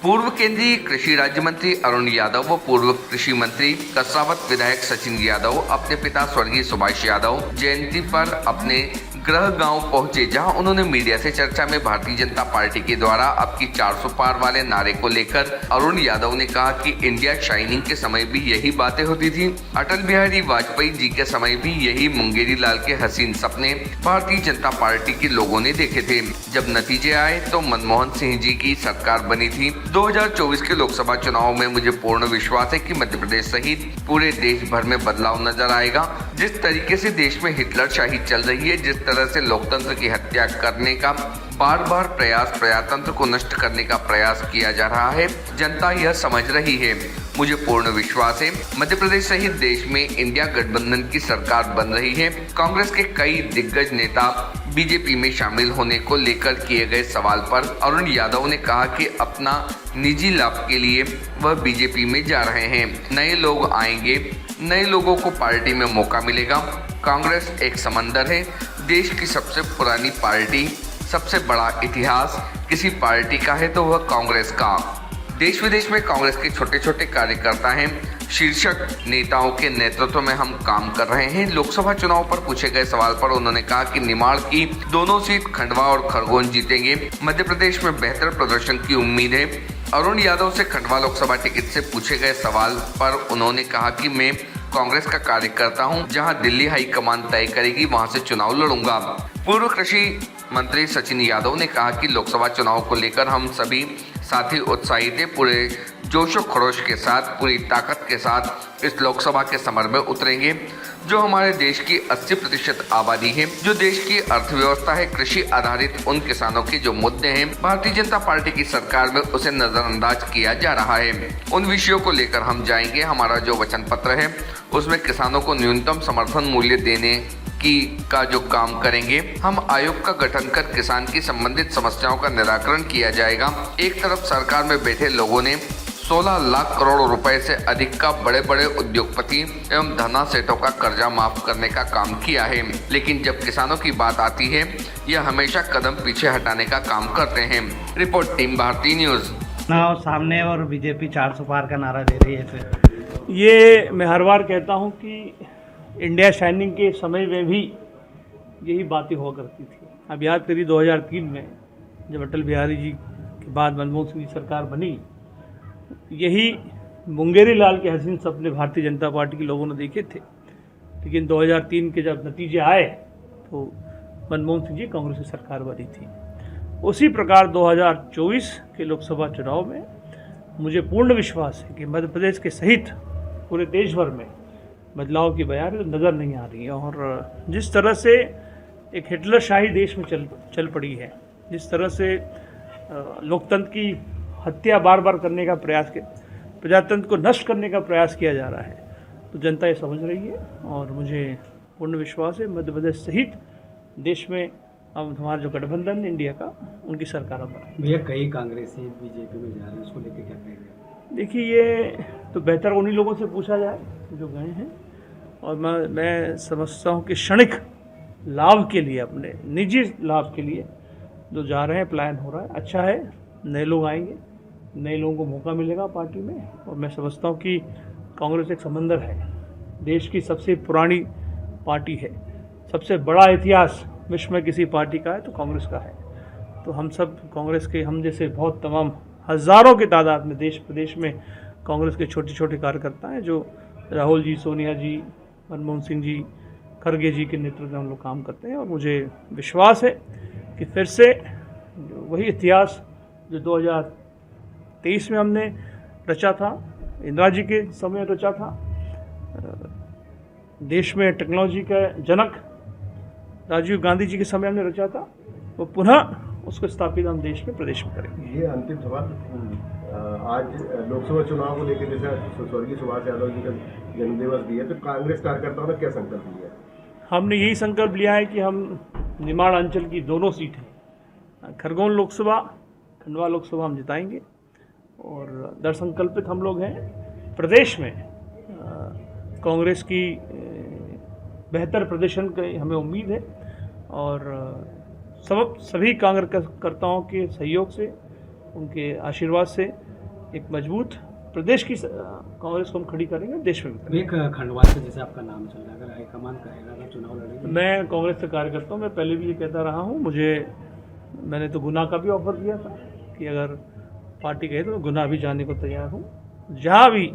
पूर्व केंद्रीय कृषि राज्य मंत्री अरुण यादव व पूर्व कृषि मंत्री कसरावत विधायक सचिन यादव अपने पिता स्वर्गीय सुभाष यादव जयंती पर अपने गृह गांव पहुंचे, जहां उन्होंने मीडिया से चर्चा में भारतीय जनता पार्टी के द्वारा अब की 400 पार वाले नारे को लेकर अरुण यादव ने कहा कि इंडिया शाइनिंग के समय भी यही बातें होती थी। अटल बिहारी वाजपेयी जी के समय भी यही मुंगेरी लाल के हसीन सपने भारतीय जनता पार्टी के लोगों ने देखे थे। जब नतीजे आए तो मनमोहन सिंह जी की सरकार बनी थी। 2024 के लोकसभा चुनाव में मुझे पूर्ण विश्वास है कि मध्य प्रदेश सहित पूरे देश भर में बदलाव नजर आएगा। जिस तरीके से देश में हिटलर शाही चल रही है, जिस तरह से लोकतंत्र की हत्या करने का बार बार प्रयास, प्रजातंत्र को नष्ट करने का प्रयास किया जा रहा है, जनता यह समझ रही है। मुझे पूर्ण विश्वास है मध्य प्रदेश सहित देश में इंडिया गठबंधन की सरकार बन रही है। कांग्रेस के कई दिग्गज नेता बीजेपी में शामिल होने को लेकर किए गए सवाल पर अरुण यादव ने कहा कि अपना निजी लाभ के लिए वह बीजेपी में जा रहे हैं। नए लोग आएंगे, नए लोगों को पार्टी में मौका मिलेगा। कांग्रेस एक समंदर है, देश की सबसे पुरानी पार्टी, सबसे बड़ा इतिहास किसी पार्टी का है तो वह कांग्रेस का। देश विदेश में कांग्रेस के छोटे छोटे कार्यकर्ता हैं। शीर्षक नेताओं के नेतृत्व में हम काम कर रहे हैं। लोकसभा चुनाव पर पूछे गए सवाल पर उन्होंने कहा कि निमाड़ की दोनों सीट खंडवा और खरगोन जीतेंगे। मध्य प्रदेश में बेहतर प्रदर्शन की उम्मीद है। अरुण यादव से खंडवा लोकसभा टिकट से पूछे गए सवाल पर उन्होंने कहा कि मैं कांग्रेस का कार्यकर्ता हूं, जहां दिल्ली हाईकमान तय करेगी वहां से चुनाव लड़ूंगा। पूर्व कृषि मंत्री सचिन यादव ने कहा कि लोकसभा चुनाव को लेकर हम सभी साथी उत्साहित हैं। पूरे जोशो खरोश के साथ, पूरी ताकत के साथ इस लोकसभा के समर में उतरेंगे। जो हमारे देश की 80% आबादी है, जो देश की अर्थव्यवस्था है, कृषि आधारित उन किसानों के जो मुद्दे हैं, भारतीय जनता पार्टी की सरकार में उसे नजरअंदाज किया जा रहा है। उन विषयों को लेकर हम जाएंगे। हमारा जो वचन पत्र है उसमें किसानों को न्यूनतम समर्थन मूल्य देने का जो काम करेंगे। हम आयोग का गठन कर किसान की संबंधित समस्याओं का निराकरण किया जाएगा। एक तरफ सरकार में बैठे लोगों ने 16 लाख करोड़ रुपए से अधिक का बड़े बड़े उद्योगपति एवं धना सेठों का कर्जा माफ करने का काम किया है, लेकिन जब किसानों की बात आती है यह हमेशा कदम पीछे हटाने का काम करते हैं। Report team Bharti news. सामने और बीजेपी 400 पार का नारा दे रही है। फिर ये मैं हर बार कहता हूँ कि इंडिया शाइनिंग के समय में भी यही बातें हुआ करती थी। अब याद करिए 2003 में जब अटल बिहारी जी के बाद मनमोहन सिंह की सरकार बनी, यही मुंगेरी लाल के हसीन सपने भारतीय जनता पार्टी के लोगों ने देखे थे। लेकिन 2003 के जब नतीजे आए तो मनमोहन सिंह जी कांग्रेस की सरकार बनी थी। उसी प्रकार 2024 के लोकसभा चुनाव में मुझे पूर्ण विश्वास है कि मध्य प्रदेश के सहित पूरे देश भर में बदलाव की बयार नज़र नहीं आ रही है। और जिस तरह से एक हिटलर शाही देश में चल पड़ी है, जिस तरह से लोकतंत्र की हत्या बार बार करने का प्रयास, प्रजातंत्र को नष्ट करने का प्रयास किया जा रहा है, तो जनता ये समझ रही है। और मुझे पूर्ण विश्वास है मध्य प्रदेश सहित देश में अब हमारा जो गठबंधन है इंडिया का, उनकी सरकार बने। भैया कई कांग्रेसी बीजेपी में जा रहे हैं, उसको लेकर क्या कहेंगे? देखिए, ये तो बेहतर उन्हीं लोगों से पूछा जाए जो गए हैं। और मैं समझता हूँ कि क्षणिक लाभ के लिए, अपने निजी लाभ के लिए जो जा रहे हैं, प्लान हो रहा है। अच्छा है, नए लोग आएंगे, नए लोगों को मौका मिलेगा पार्टी में। और मैं समझता हूँ कि कांग्रेस एक समंदर है, देश की सबसे पुरानी पार्टी है, सबसे बड़ा इतिहास विश्व में किसी पार्टी का है तो कांग्रेस का है। तो हम सब कांग्रेस के, हम जैसे बहुत तमाम हज़ारों की तादाद में देश प्रदेश में कांग्रेस के छोटे छोटे कार्यकर्ता हैं, जो राहुल जी, सोनिया जी, मनमोहन सिंह जी, खड़गे जी के नेतृत्व में हम लोग काम करते हैं। और मुझे विश्वास है कि फिर से वही इतिहास जो 2023 में हमने रचा था, इंदिरा जी के समय रचा था, देश में टेक्नोलॉजी का जनक राजीव गांधी जी के समय हमने रचा था, वो पुनः उसको स्थापित हम देश में, प्रदेश में करेंगे। ये अंतिम सवाल, आज लोकसभा चुनाव को लेकर जैसे स्वर्गीय सुभाष यादव जी का जन्मदिवस भी है, तो कांग्रेस कार्यकर्ताओं ने क्या संकल्प लिया? हमने यही संकल्प लिया है कि हम निमाड़ अंचल की दोनों सीटें, खरगोन लोकसभा, खंडवा लोकसभा हम जिताएंगे। और दृढ़ संकल्पित हम लोग हैं। प्रदेश में कांग्रेस की बेहतर प्रदर्शन की हमें उम्मीद है। और सभी कांग्रेसकर्ताओं के सहयोग से, उनके आशीर्वाद से एक मजबूत प्रदेश की कांग्रेस को हम खड़ी करेंगे, देश में भी एक खंडवा से जैसे आपका नाम चल रहा है, अगर हाईकमान कहेगा तो चुनाव लड़ेंगे। मैं कांग्रेस से कार्य करता हूँ, मैं पहले भी ये कहता रहा हूँ। मैंने तो गुना का भी ऑफर दिया था कि अगर पार्टी कहे तो मैं गुना भी जाने को तैयार हूँ। जहाँ भी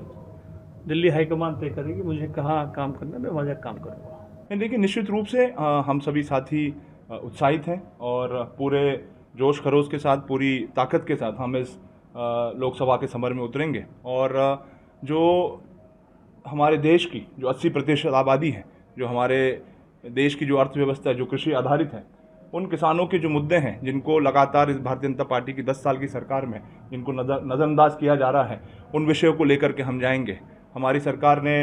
दिल्ली हाईकमान तय करेगी मुझे कहाँ काम करना है, मैं वहाँ जाकर काम करूँगा। नहीं, देखिए निश्चित रूप से हम सभी साथी उत्साहित हैं और पूरे जोश खरोश के साथ, पूरी ताकत के साथ हम इस लोकसभा के समर में उतरेंगे। और जो हमारे देश की जो 80% आबादी है, जो हमारे देश की जो अर्थव्यवस्था है, जो कृषि आधारित है, उन किसानों के जो मुद्दे हैं जिनको लगातार इस भारतीय जनता पार्टी की 10 साल की सरकार में जिनको नज़रअंदाज किया जा रहा है, उन विषयों को लेकर के हम जाएंगे। हमारी सरकार ने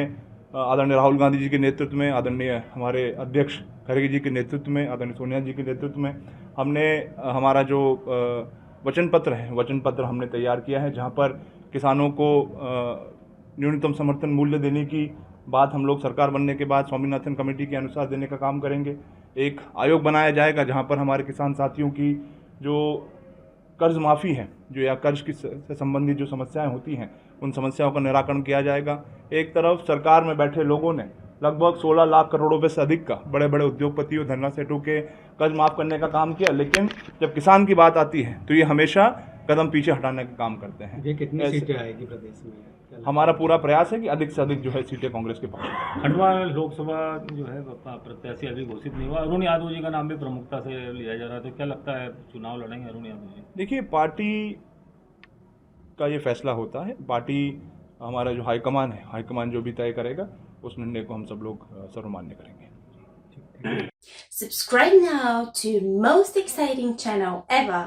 आदरणीय राहुल गांधी जी के नेतृत्व में, आदरणीय हमारे अध्यक्ष खड़गे जी के नेतृत्व में, आदरणीय सोनिया जी के नेतृत्व में हमने हमारा जो वचन पत्र हमने तैयार किया है, जहां पर किसानों को न्यूनतम समर्थन मूल्य देने की बात हम लोग सरकार बनने के बाद स्वामीनाथन कमेटी के अनुसार देने का काम करेंगे। एक आयोग बनाया जाएगा जहां पर हमारे किसान साथियों की जो कर्ज माफ़ी है, जो या कर्ज की से संबंधित जो समस्याएं होती हैं, उन समस्याओं का निराकरण किया जाएगा। एक तरफ सरकार में बैठे लोगों ने लगभग 16 लाख करोड़ रुपए से अधिक का बड़े बड़े उद्योगपतियों, धरना सेठों के कर्ज माफ़ करने का काम किया, लेकिन जब किसान की बात आती है तो ये हमेशा कदम पीछे हटाने का काम करते हैं। ये कितनी सीटें आएगी प्रदेश में? हमारा पूरा प्रयास है कि अधिक से अधिक जो है सीटें कांग्रेस के पास। खंडवा लोकसभा जो है प्रत्याशी अभी घोषित नहीं हुआ, अरुण यादव जी का नाम भी प्रमुखता से लिया जा रहा है, तो क्या लगता है चुनाव लड़ेंगे अरुण यादव जी? देखिए, पार्टी का ये फैसला होता है। पार्टी, हमारा जो हाईकमान है, हाईकमान जो भी तय करेगा उस निर्णय को हम सब लोग सर्वमान्य करेंगे। Subscribe now to most exciting channel ever.